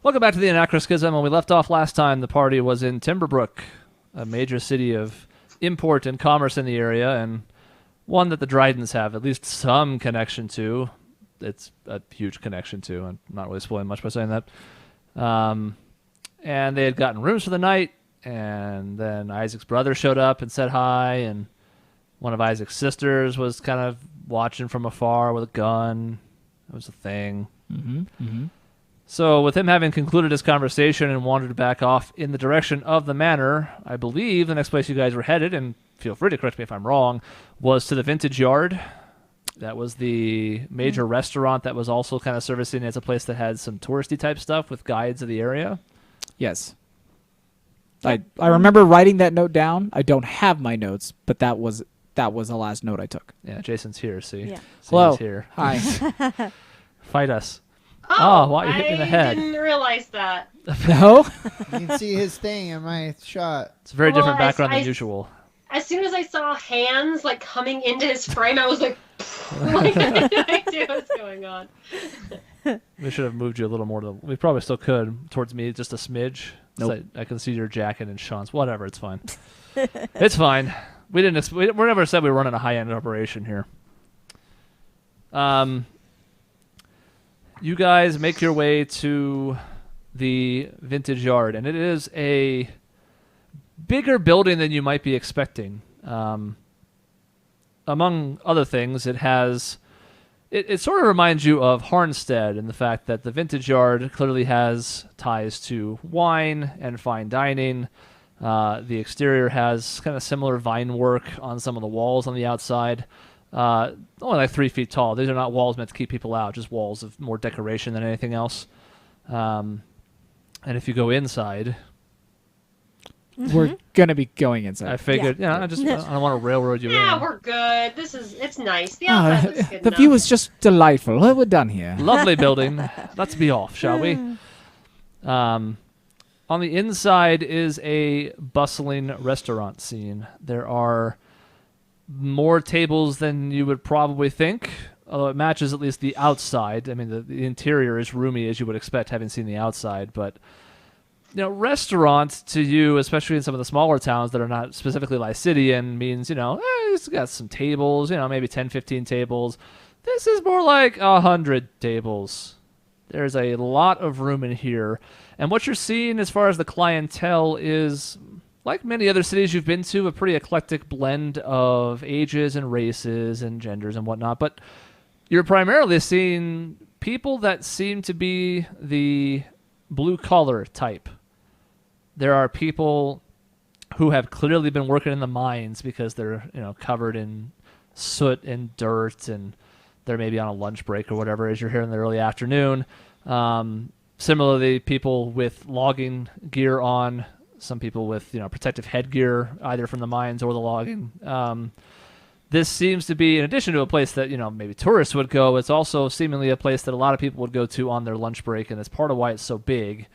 Welcome back to the Anachroschism. When we left off last time, the party was in Timberbrook, a major city of import and commerce in the area, and one that the Drydens have at least some connection to. It's a huge connection to. I'm not really spoiling much by saying that. And they had gotten rooms for the night, and then Isaac's brother showed up and said hi, and one of Isaac's sisters was kind of watching from afar with a gun. It was a thing. So with him having concluded his conversation and wandered back off in the direction of the manor, I believe the next place you guys were headed, and feel free to correct me if I'm wrong, was to the Vintage Yard. That was the major restaurant that was also kind of servicing as a place that had some touristy type stuff with guides of the area. Yes. I remember writing that note down. I don't have my notes, but that was the last note I took. Yeah, Jason's here, see? Yeah. Hello. Here. Hi. Fight us. Oh, wow, you hit me in the head. I didn't realize that. No? You can see his thing in my shot. It's a very Well, different background I- than usual. As soon as I saw hands like coming into his frame, I was like, like I had no idea what's going on. We should have moved you a little more to we probably still could towards me just a smidge. Nope. So I can see your jacket and Sean's. Whatever, it's fine. It's fine. We didn't. We never said we were running a high-end operation here. You guys make your way to the Vintage Yard, and it is a bigger building than you might be expecting. Among other things, it has. It sort of reminds you of Harnstead in the fact that the Vintage Yard clearly has ties to wine and fine dining. The exterior has kind of similar vine work on some of the walls on the outside. Only like 3 feet tall. These are not walls meant to keep people out, just walls of more decoration than anything else. And if you go inside... We're going to be going inside. I figured, I don't want to railroad you Yeah, in. we're good. It's nice. The outside looks good the enough. view is just delightful. We're done here. Lovely building. Let's be off, shall we? On the inside is a bustling restaurant scene. There are more tables than you would probably think, although it matches at least the outside. I mean, the interior is roomy, as you would expect, having seen the outside. But, restaurant to you, especially in some of the smaller towns that are not specifically Lycidian, means, it's got some tables, maybe 10, 15 tables. This is more like 100 tables. There's a lot of room in here. And what you're seeing as far as the clientele is, like many other cities you've been to, a pretty eclectic blend of ages and races and genders and whatnot. But you're primarily seeing people that seem to be the blue-collar type. There are people who have clearly been working in the mines because they're, covered in soot and dirt, and they're maybe on a lunch break or whatever as you're here in the early afternoon. Similarly, people with logging gear on, some people with protective headgear, either from the mines or the logging. This seems to be, in addition to a place that maybe tourists would go, it's also seemingly a place that a lot of people would go to on their lunch break, and it's part of why it's so big,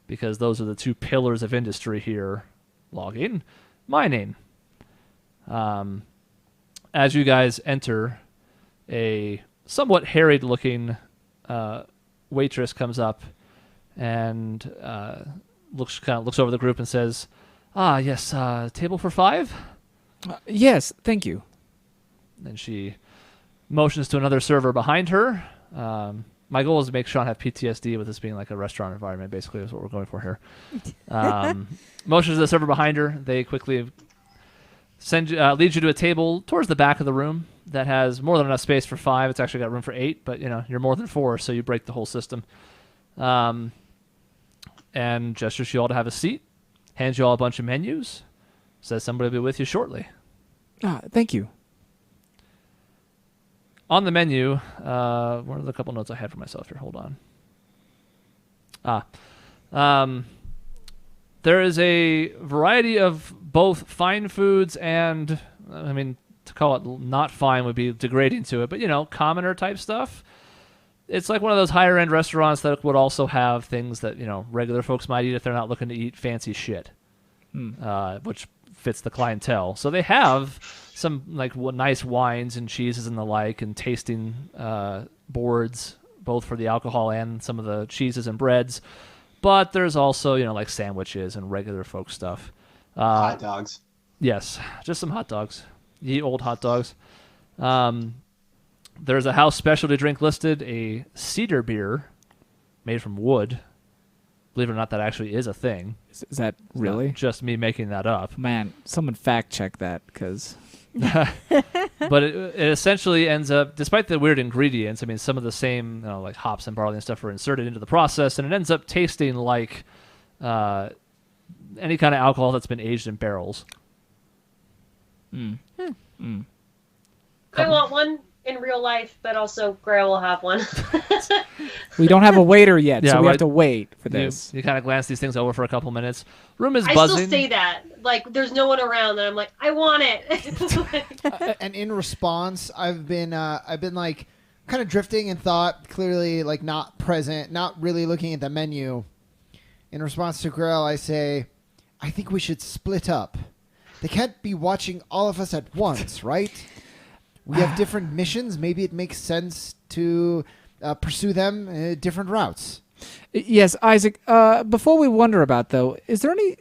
because those are the two pillars of industry here: logging, mining. As you guys enter, a somewhat harried-looking waitress comes up and looks over the group and says, yes, table for 5? Yes, thank you. And she motions to another server behind her. My goal is to make Sean have PTSD with this being like a restaurant environment, basically, is what we're going for here. Motions to the server behind her. They quickly lead you to a table towards the back of the room that has more than enough space for 5. It's actually got room for 8, but you're more than 4, so you break the whole system. And gestures you all to have a seat, hands you all a bunch of menus, says somebody will be with you shortly. Thank you. On the menu, what are the couple notes I had for myself here? Hold on. There is a variety of both fine foods and, to call it not fine would be degrading to it, but, commoner type stuff. It's like one of those higher end restaurants that would also have things that, regular folks might eat if they're not looking to eat fancy shit, which fits the clientele. So they have some nice wines and cheeses and the like, and tasting boards, both for the alcohol and some of the cheeses and breads. But there's also, like sandwiches and regular folk stuff. Hot dogs. Yes, just some hot dogs. Ye old hot dogs. There's a house specialty drink listed, a cedar beer made from wood. Believe it or not, that actually is a thing. Is that It's not really? just me making that up. Man, someone fact check that, because But it essentially ends up, despite the weird ingredients, I mean, some of the same, like hops and barley and stuff are inserted into the process, and it ends up tasting like any kind of alcohol that's been aged in barrels. I want one in real life, but also Grail will have one. we don't have a waiter yet, Yeah, so we right. have to wait for You, this. you kind of glance these things over for a couple minutes. Room is I buzzing. still say that. Like, there's no one around, and I'm like, I want it. And in response, I've been like kind of drifting in thought, clearly like not present, not really looking at the menu. In response to Grell, I say, I think we should split up. They can't be watching all of us at once, right? We have different missions. Maybe it makes sense to pursue them different routes. Yes, Isaac. Before we wonder about, though, is there any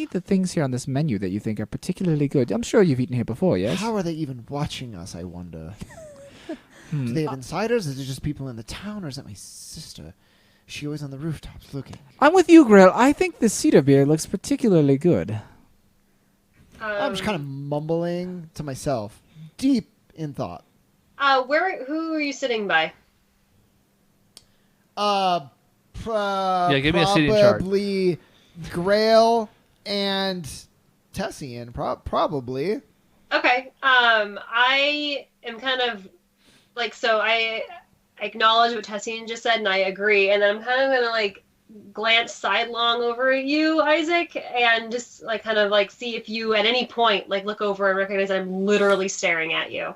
of the things here on this menu that you think are particularly good? I'm sure you've eaten here before, yes? How are they even watching us, I wonder? Do they have insiders? Is it just people in the town? Or is that my sister? Is she always on the rooftops looking? I'm with you, Grill. I think the cedar beer looks particularly good. I'm just kind of mumbling to myself, deep in thought. Who are you sitting by? Give me a seating chart. Probably Grail and Tessian, probably. Okay. I am kind of like, so I acknowledge what Tessian just said, and I agree. And then I'm kind of gonna like glance sidelong over at you, Isaac, and just like kind of like see if you at any point like look over and recognize that I'm literally staring at you.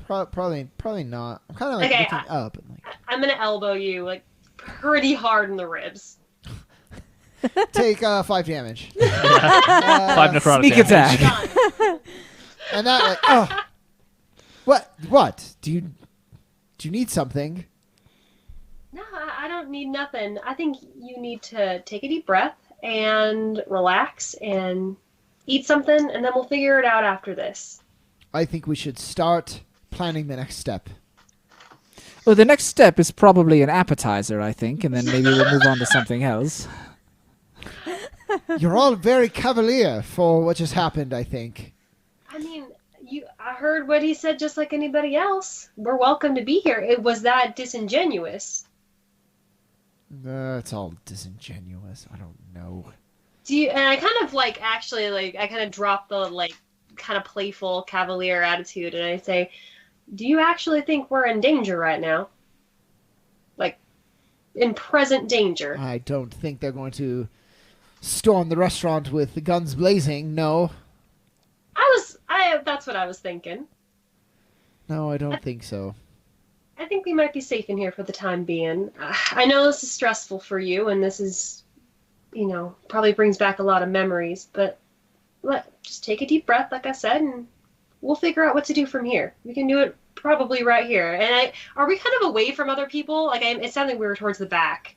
Probably not. I'm kind of like Okay, looking up. And like, I'm gonna elbow you like pretty hard in the ribs. take 5 damage. 5 necrotic Sneak damage. attack. Done. And that like, oh, what? Do you need something? No, I don't need nothing. I think you need to take a deep breath and relax and eat something, and then we'll figure it out after this. I think we should start planning the next step. Well, the next step is probably an appetizer, I think, and then maybe we'll move on to something else. You're all very cavalier for what just happened, I think. I mean, I heard what he said just like anybody else. We're welcome to be here. It was that disingenuous. It's all disingenuous. I don't know. And I kind of like, actually, like, I kind of drop the, like, kind of playful cavalier attitude, and I say, do you actually think we're in danger right now? Like, in present danger? I don't think they're going to storm the restaurant with the guns blazing. No. That's what I was thinking. No, I don't think so. I think we might be safe in here for the time being. I know this is stressful for you, and this is, probably brings back a lot of memories, but just take a deep breath, like I said, and we'll figure out what to do from here. We can do it probably right here. And are we kind of away from other people? Like, it sounded like we were towards the back.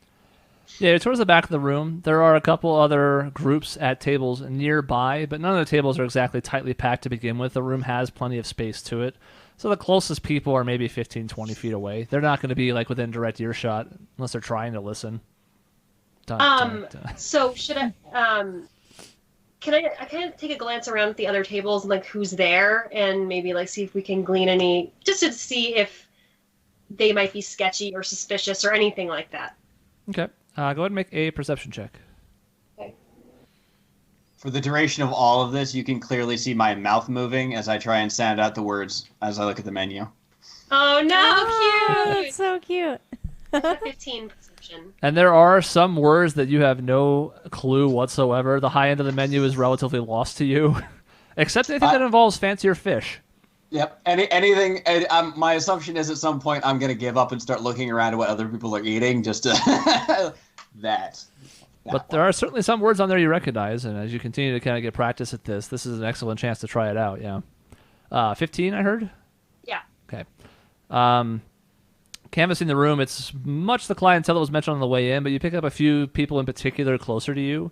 Yeah, towards the back of the room. There are a couple other groups at tables nearby, but none of the tables are exactly tightly packed to begin with. The room has plenty of space to it. So the closest people are maybe 15, 20 feet away. They're not going to be like within direct earshot unless they're trying to listen. Dun, dun, dun. So should I can I kind of take a glance around at the other tables and like who's there, and maybe like see if we can glean any, just to see if they might be sketchy or suspicious or anything like that. Okay. Go ahead and make a perception check. Okay. For the duration of all of this, you can clearly see my mouth moving as I try and sound out the words as I look at the menu. Oh no, Oh, cute! that's so cute. 15 perception. And there are some words that you have no clue whatsoever. The high end of the menu is relatively lost to you, except anything that involves fancier fish. Yep. Anything. My assumption is at some point I'm going to give up and start looking around at what other people are eating, just to that. But there are certainly some words on there you recognize, and as you continue to kind of get practice at this is an excellent chance to try it out. Yeah. 15, I heard. Yeah. Okay. canvassing the room, it's much the clientele that was mentioned on the way in, but you pick up a few people in particular closer to you.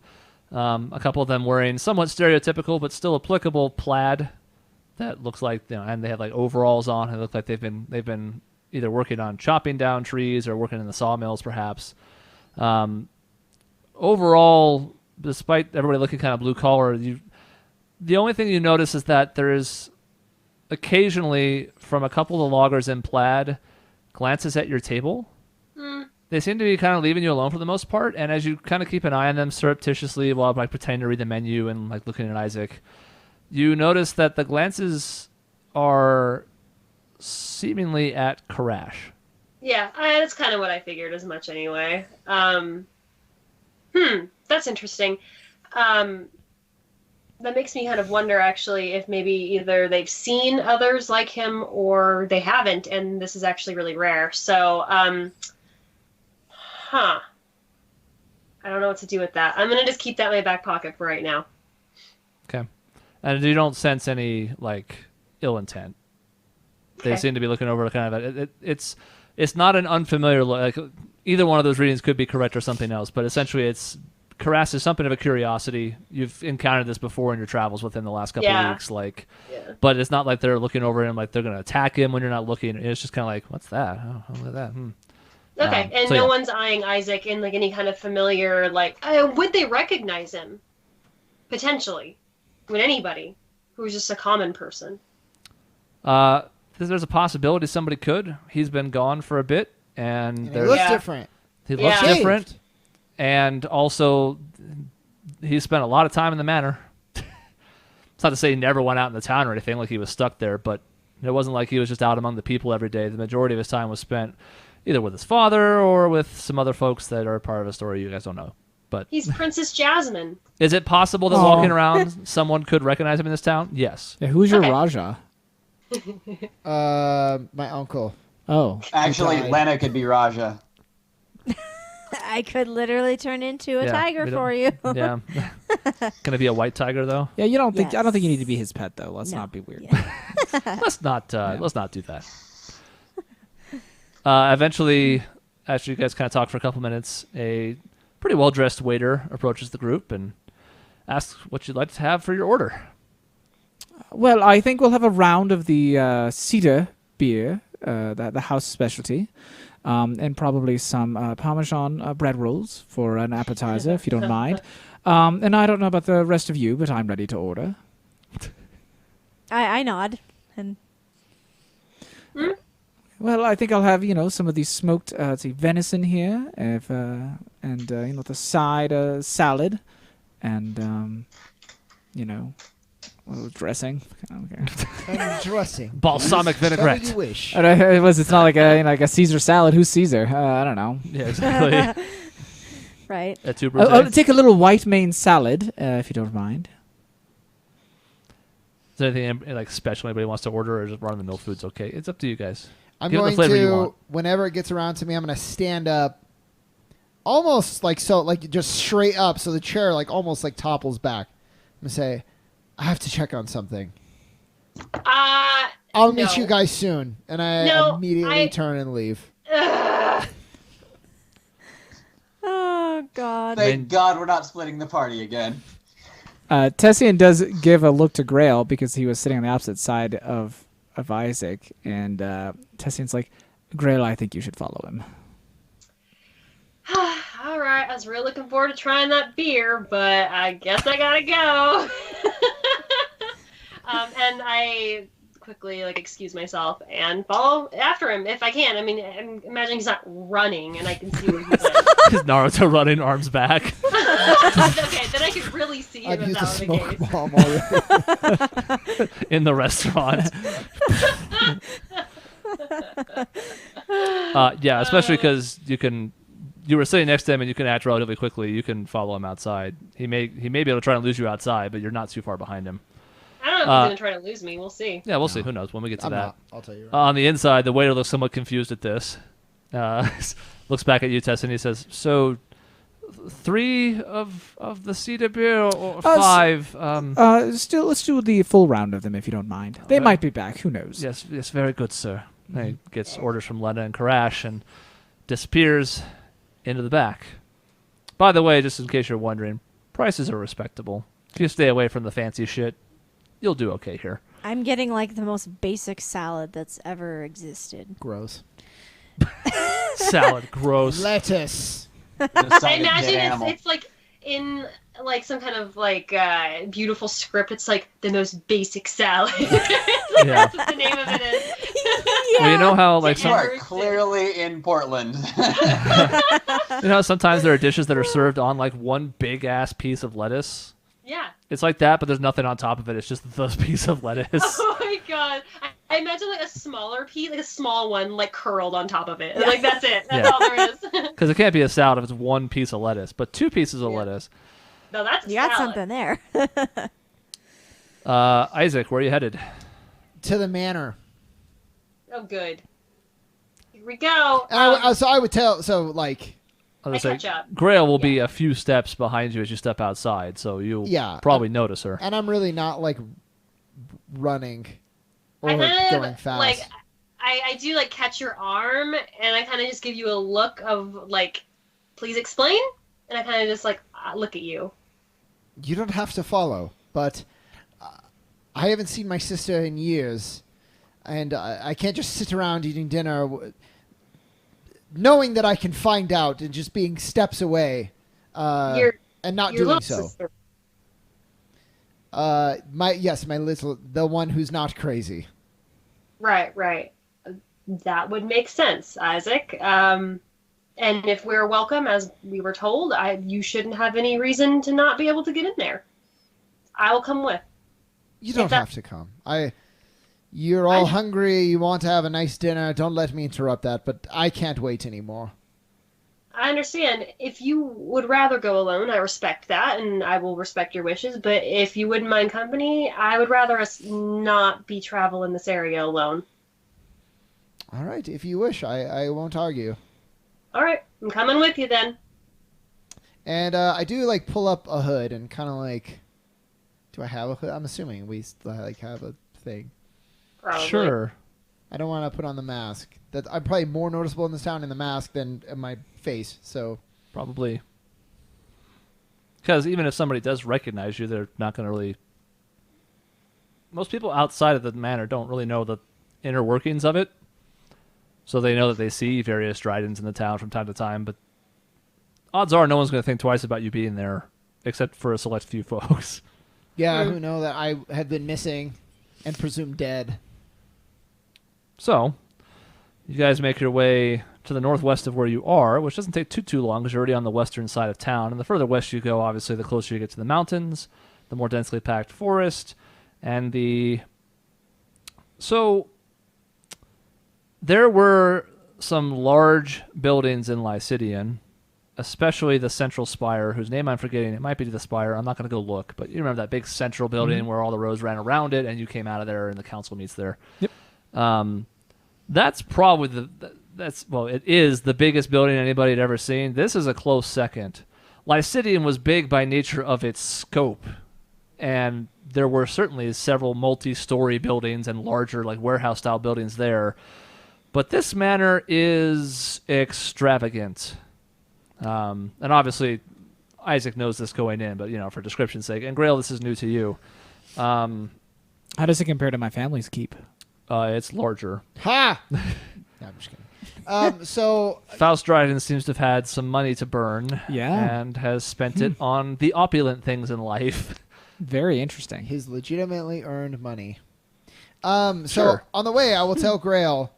A couple of them wearing somewhat stereotypical but still applicable plaid that looks like, and they have like overalls on. It looks like they've been either working on chopping down trees or working in the sawmills, perhaps. Overall, despite everybody looking kind of blue collar, the only thing you notice is that there is occasionally, from a couple of the loggers in plaid, glances at your table. They seem to be kind of leaving you alone for the most part, and as you kind of keep an eye on them surreptitiously while like pretending to read the menu and like looking at Isaac, you notice that the glances are seemingly at Karash. Yeah, that's kind of what I figured as much anyway. That's interesting. That makes me kind of wonder, actually, if maybe either they've seen others like him or they haven't, and this is actually really rare. So, I don't know what to do with that. I'm going to just keep that in my back pocket for right now. Okay. And you don't sense any, like, ill intent. They seem to be looking over kind of... It's not an unfamiliar... Like, either one of those readings could be correct or something else, but essentially it's... Karass is something of a curiosity. You've encountered this before in your travels within the last couple of weeks, but it's not like they're looking over him like they're going to attack him when you're not looking. It's just kind of like, what's that? Oh, look at that. Okay, and no one's eyeing Isaac in like any kind of familiar, like, would they recognize him? Potentially. Would anybody who's just a common person? There's a possibility somebody could. He's been gone for a bit, and he looks different. He looks different. And also, he spent a lot of time in the manor. It's not to say he never went out in the town or anything, like he was stuck there, but it wasn't like he was just out among the people every day. The majority of his time was spent either with his father or with some other folks that are part of a story you guys don't know. But he's Princess Jasmine. Is it possible that walking around, someone could recognize him in this town? Yes. Yeah, who's your Raja? My uncle. Oh. Actually, Lena could be Raja. I could literally turn into a tiger for you. Yeah. Gonna be a white tiger though? Yeah, you don't think I don't think you need to be his pet though. Let's not be weird. Yeah. Let's not do that. Eventually, after you guys kind of talk for a couple minutes, a pretty well dressed waiter approaches the group and asks what you'd like to have for your order. Well, I think we'll have a round of the cedar beer, the house specialty. And probably some Parmesan bread rolls for an appetizer, if you don't mind. And I don't know about the rest of you, but I'm ready to order. I nod. And Well, I think I'll have, some of these smoked venison here, and the side salad, and, a little dressing. Dressing. Balsamic vinaigrette. You wish. It's not like a Caesar salad. Who's Caesar? I don't know. Yeah, exactly. Right. I'll take a little white main salad, if you don't mind. Is there anything like special anybody wants to order, or just run-of-the-mill food's okay? It's up to you guys. I'm Give it going the flavor you to, want. whenever it gets around to me, I'm going to stand up almost like so, like just straight up, so the chair like almost like topples back. I'm going to say, I have to check on something. I'll meet you guys soon. And I immediately turn and leave. Oh, God. Thank God we're not splitting the party again. Tessian does give a look to Grail because he was sitting on the opposite side of Isaac. And Tessian's like, Grail, I think you should follow him. All right, I was really looking forward to trying that beer, but I guess I gotta go. And I quickly excuse myself and follow after him if I can. I mean, I'm imagining he's not running, and I can see where he's at. Is Naruto running arms back? Okay, then I can really see him. I've if used that a were smoke the case. bomb already. In the restaurant. Yeah, especially because you were sitting next to him and you can act relatively quickly. You can follow him outside. He may be able to try and lose you outside, but you're not too far behind him. I don't know if he's going to try to lose me. We'll see. Yeah, we'll see. Who knows when we get to I'm that. not. I'll tell you. Right. On the inside, the waiter looks somewhat confused at this. Looks back at you, Tess, and he says, so 3 of the cedar beer or 5? Let's do the full round of them if you don't mind. They might be back. Who knows? Yes, very good, sir. And he gets orders from Lena and Karash and disappears into the back. By the way, just in case you're wondering, prices are respectable. If you stay away from the fancy shit, you'll do okay here. I'm getting like the most basic salad that's ever existed. Gross. Salad, gross. Lettuce. I imagine it's like in like some kind of like beautiful script. It's like the most basic salad. Like, Yeah. that's what the name of it is. Well, you know how like You are clearly in Portland. sometimes there are dishes that are served on like one big ass piece of lettuce. Yeah. It's like that, but there's nothing on top of it. It's just the piece of lettuce. Oh my god. I imagine like a smaller piece, like a small one, like curled on top of it. Like that's it. That's all there is. Because it can't be a salad if it's one piece of lettuce, but two pieces of lettuce. No, that's a You got salad. something there. Isaac, where are you headed? To the manor. Oh, good. Here we go. So I would tell. So like. I was I gonna catch up. Grail will be a few steps behind you as you step outside, so you'll probably notice her. And I'm really not like running or I kind going of fast. like I do like catch your arm and I kind of just give you a look of like, please explain, and I kind of just like look at you. You don't have to follow, but I haven't seen my sister in years, and I can't just sit around eating dinner, knowing that I can find out and just being steps away, and not Your doing little so. sister. My little, the one who's not crazy. Right. That would make sense, Isaac. And if we're welcome, as we were told, you shouldn't have any reason to not be able to get in there. I will come with. You don't have to come. You're all hungry. You want to have a nice dinner. Don't let me interrupt that, but I can't wait anymore. I understand. If you would rather go alone, I respect that, and I will respect your wishes. But if you wouldn't mind company, I would rather us not be travel in this area alone. All right, if you wish, I won't argue. All right, I'm coming with you then. And I do like pull up a hood and kind of like, do I have a hood? I'm assuming we like have a thing. Probably. Sure. I don't want to put on the mask. That I'm probably more noticeable in this town in the mask than in my face. So Probably. Because even if somebody does recognize you, they're not going to really... Most people outside of the manor don't really know the inner workings of it. So they know that they see various Dryadens in the town from time to time, but odds are no one's going to think twice about you being there, except for a select few folks. yeah, who know that I had been missing and presumed dead. So, you guys make your way to the northwest of where you are, which doesn't take too long because you're already on the western side of town. And the further west you go, obviously, the closer you get to the mountains, the more densely packed forest, and the... So, there were some large buildings in Lycidian, especially the central spire, whose name I'm forgetting. It might be the spire. I'm not going to go look, but you remember that big central building where all the roads ran around it, and you came out of there, and the council meets there. Yep. That's probably it is the biggest building anybody had ever seen. This is a close second. Lycidian was big by nature of its scope, and there were certainly several multi-story buildings and larger, like warehouse-style buildings there. But this manor is extravagant. And obviously, Isaac knows this going in, but, for description's sake. And Grail, this is new to you. How does it compare to my family's keep? It's larger. Ha! No, I'm just kidding. So Faust Dryden seems to have had some money to burn. Yeah. And has spent it on the opulent things in life. Very interesting. his legitimately earned money. So Sure. on the way, I will tell Grail,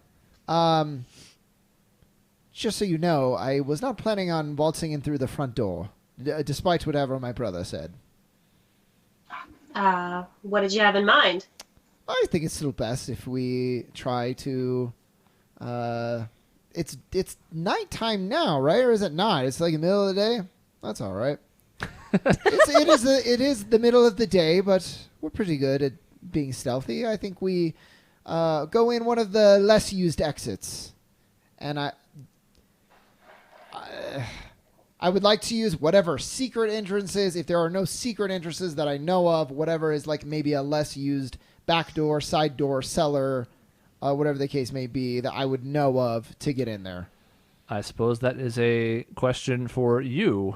just so you know, I was not planning on waltzing in through the front door, despite whatever my brother said. What did you have in mind? I think it's still best if we try to. It's nighttime now, right? Or is it not? It's like the middle of the day. That's all right. It is the middle of the day, but we're pretty good at being stealthy. I think we go in one of the less used exits, and I would like to use whatever secret entrances. If there are no secret entrances that I know of, whatever is like maybe a less used back door, side door, cellar, whatever the case may be, that I would know of to get in there. I suppose that is a question for you.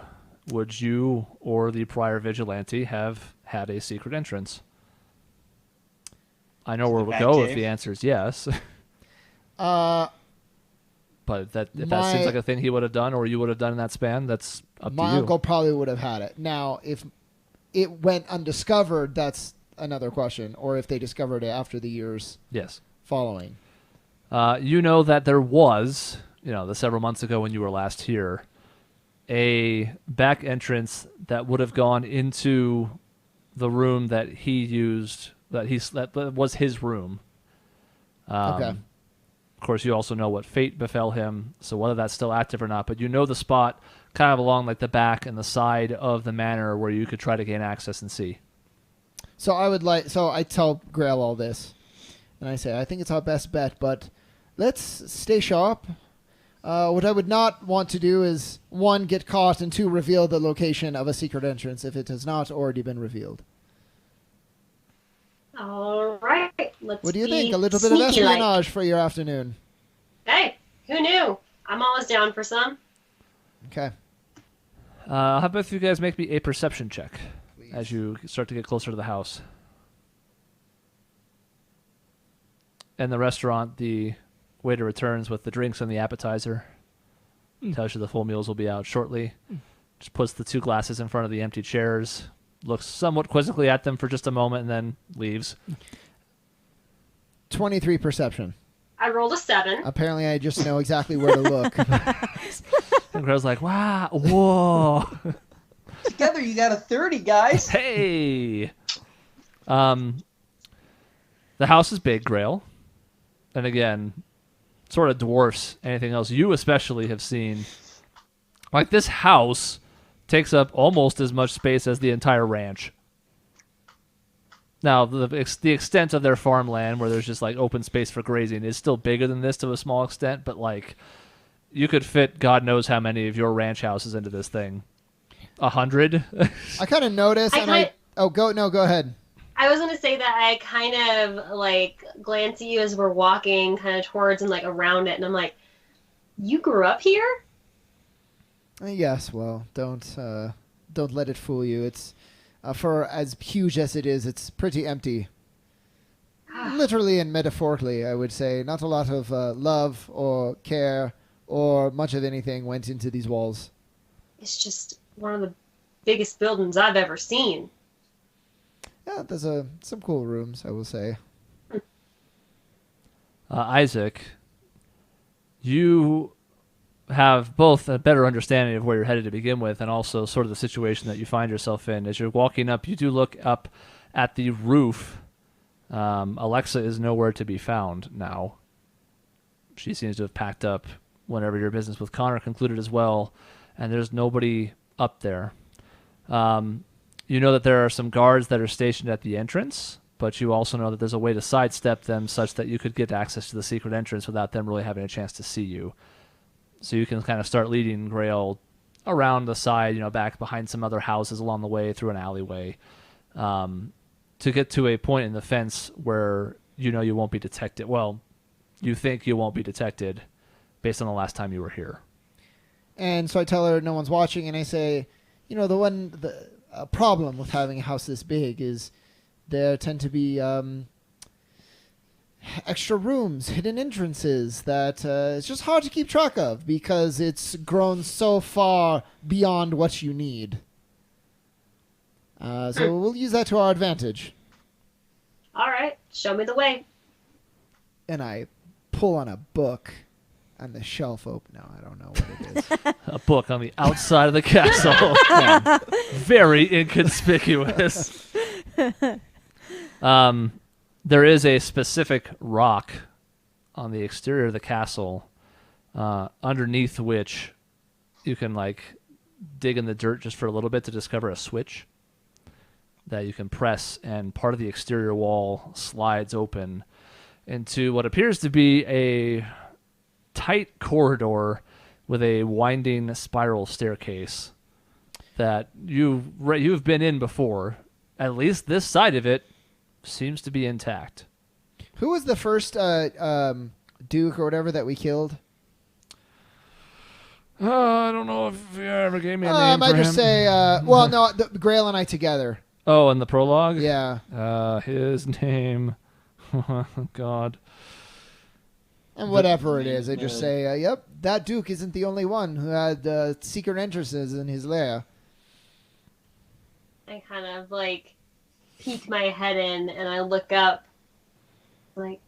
Would you or the prior vigilante have had a secret entrance? I know where we'll go if the answer is yes. But if that seems like a thing he would have done or you would have done in that span, that's up to you. My uncle probably would have had it. Now, if it went undiscovered, that's another question. Or if they discovered it after the years following. You know that there was, the several months ago when you were last here, a back entrance that would have gone into the room that he used, that was his room. Okay. Of course, you also know what fate befell him, so whether that's still active or not, but you know the spot kind of along like the back and the side of the manor where you could try to gain access and see. So I tell Grail all this, and I say, I think it's our best bet, but let's stay sharp. What I would not want to do is, 1, get caught, and 2, reveal the location of a secret entrance if it has not already been revealed. All right. What do you think? A little bit of espionage for your afternoon. Hey, who knew? I'm always down for some. Okay. How about if you guys make me a perception check as you start to get closer to the house? In the restaurant, the waiter returns with the drinks and the appetizer. Tells you the full meals will be out shortly. Just puts the 2 glasses in front of the empty chairs. Looks somewhat quizzically at them for just a moment and then leaves. 23 perception. I rolled a 7. Apparently, I just know exactly where to look. And Crow's like, wow, whoa. Together, you got a 30, guys. Hey. The house is big, Grail. And again, sort of dwarfs anything else you especially have seen. Like, this house takes up almost as much space as the entire ranch. Now, the extent of their farmland, where there's just like open space for grazing, is still bigger than this to a small extent, but like, you could fit God knows how many of your ranch houses into this thing. 100? I kind of noticed, go ahead. I was going to say that I kind of like glance at you as we're walking kind of towards and like around it, and I'm like, you grew up here? Yes, well, don't let it fool you. It's for as huge as it is, it's pretty empty. Literally and metaphorically, I would say. Not a lot of love or care or much of anything went into these walls. It's just one of the biggest buildings I've ever seen. Yeah, there's some cool rooms, I will say. Isaac, you have both a better understanding of where you're headed to begin with and also sort of the situation that you find yourself in. As you're walking up, you do look up at the roof. Alexa is nowhere to be found now. She seems to have packed up whenever your business with Connor concluded as well, and there's nobody up there. You know that there are some guards that are stationed at the entrance, but you also know that there's a way to sidestep them such that you could get access to the secret entrance without them really having a chance to see you. So you can kind of start leading Grail around the side, back behind some other houses along the way through an alleyway, to get to a point in the fence where you won't be detected. Well, you think you won't be detected based on the last time you were here. And so I tell her no one's watching, and I say, the problem with having a house this big is there tend to be extra rooms, hidden entrances that it's just hard to keep track of because it's grown so far beyond what you need. So we'll use that to our advantage. All right, show me the way. And I pull on a book on the shelf open. No, I don't know what it is. A book on the outside of the castle. Yeah. Very inconspicuous. There is a specific rock on the exterior of the castle, underneath which you can dig in the dirt just for a little bit to discover a switch that you can press, and part of the exterior wall slides open into what appears to be a tight corridor with a winding spiral staircase that you've been in before. At least this side of it seems to be intact. Who was the first Duke or whatever that we killed? I don't know if you ever gave me a name I might for just him. say, well, no, Grail and I together. Oh, in the prologue? Yeah. His name. Oh, God. And whatever it is, I just say, yep, that Duke isn't the only one who had secret entrances in his lair. I kind of like peek my head in and I look up. Like,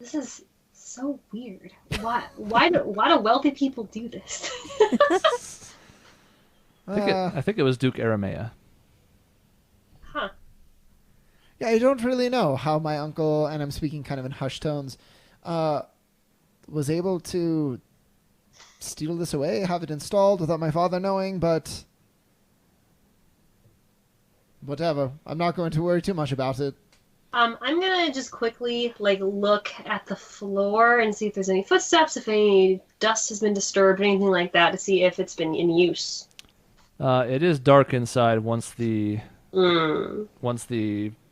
this is so weird. Why do wealthy people do this? I think it was Duke Aramea. Huh. Yeah, I don't really know how my uncle, and I'm speaking kind of in hushed tones, was able to steal this away, have it installed without my father knowing, but whatever. I'm not going to worry too much about it. I'm gonna just quickly look at the floor and see if there's any footsteps, if any dust has been disturbed, anything like that, to see if it's been in use. It is dark inside once the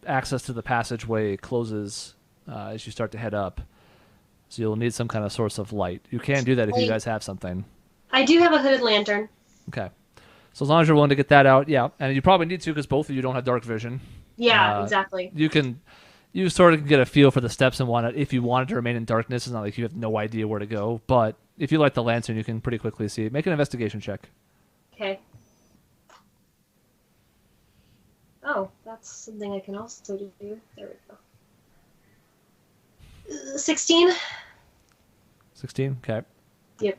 access to the passageway closes as you start to head up. So you'll need some kind of source of light. You can do that if you guys have something. I do have a hooded lantern. Okay. So as long as you're willing to get that out, yeah. And you probably need to because both of you don't have dark vision. Yeah, exactly. You sort of can get a feel for the steps and whatnot. If you wanted to remain in darkness, it's not like you have no idea where to go. But if you light the lantern, you can pretty quickly see it. Make an investigation check. Okay. Oh, that's something I can also do. There we go. 16? 16? Okay. Yep.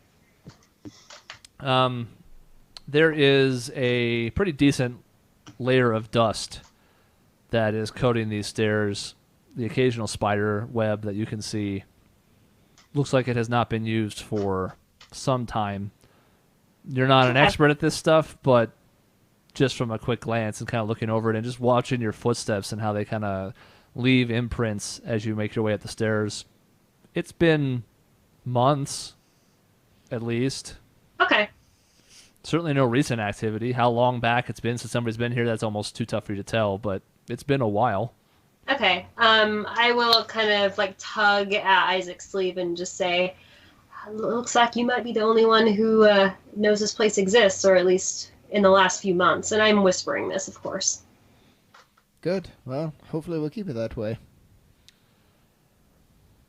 There is a pretty decent layer of dust that is coating these stairs. The occasional spider web that you can see looks like it has not been used for some time. You're not an expert at this stuff, but just from a quick glance and kind of looking over it and just watching your footsteps and how they kind of leave imprints as you make your way up the stairs, it's been months at least. Okay. Certainly no recent activity. How long back it's been since somebody's been here, that's almost too tough for you to tell, but it's been a while. Okay. I will kind of tug at Isaac's sleeve and just say, looks like you might be the only one who knows this place exists, or at least in the last few months. And I'm whispering this, of course. Good. Well, hopefully we'll keep it that way.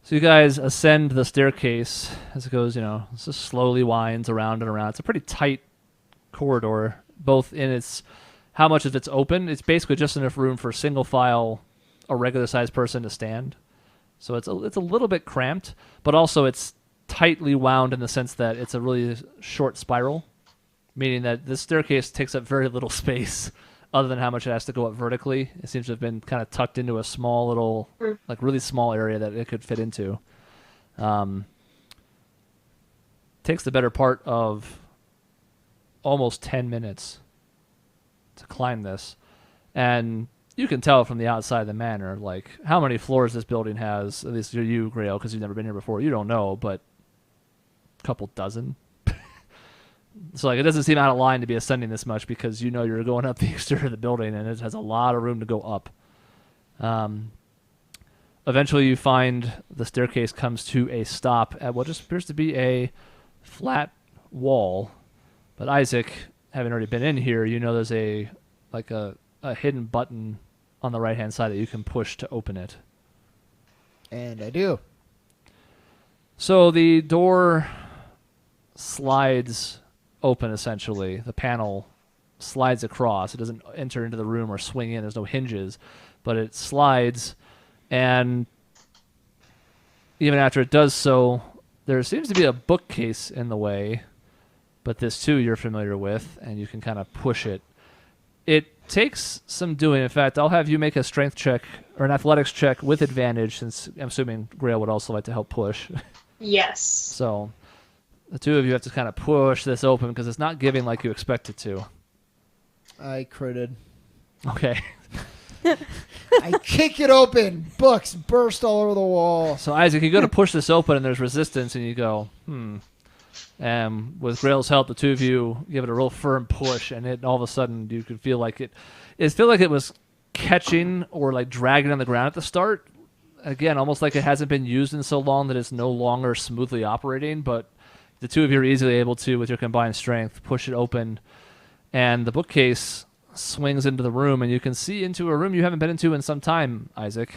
So you guys ascend the staircase as it goes, it just slowly winds around and around. It's a pretty tight corridor, both in its how much of it's open. It's basically just enough room for single file, a regular sized person to stand. So it's a little bit cramped, but also it's tightly wound in the sense that it's a really short spiral, meaning that this staircase takes up very little space other than how much it has to go up vertically. It seems to have been kind of tucked into a small little, really small area that it could fit into. Takes the better part of almost 10 minutes to climb this. And you can tell from the outside of the manor, how many floors this building has. At least you, Grail, because you've never been here before. You don't know, but a couple dozen. So it doesn't seem out of line to be ascending this much because you're going up the exterior of the building and it has a lot of room to go up. Eventually you find the staircase comes to a stop at what just appears to be a flat wall. But Isaac, having already been in here, there's a hidden button on the right-hand side that you can push to open it. And I do. So the door slides open, essentially. The panel slides across. It doesn't enter into the room or swing in. There's no hinges, but it slides, and even after it does so, there seems to be a bookcase in the way, but this too you're familiar with, and you can kind of push it. It takes some doing. In fact, I'll have you make a strength check or an athletics check with advantage, since I'm assuming Grail would also like to help push. Yes. So the two of you have to kind of push this open because it's not giving like you expect it to. I critted. Okay. I kick it open. Books burst all over the wall. So Isaac, you go to push this open and there's resistance, and you go, And with Grail's help, the two of you give it a real firm push, and all of a sudden you could feel like it was catching or dragging on the ground at the start, again, almost like it hasn't been used in so long that it's no longer smoothly operating, but the two of you are easily able to, with your combined strength, push it open, and the bookcase swings into the room, and you can see into a room you haven't been into in some time, Isaac.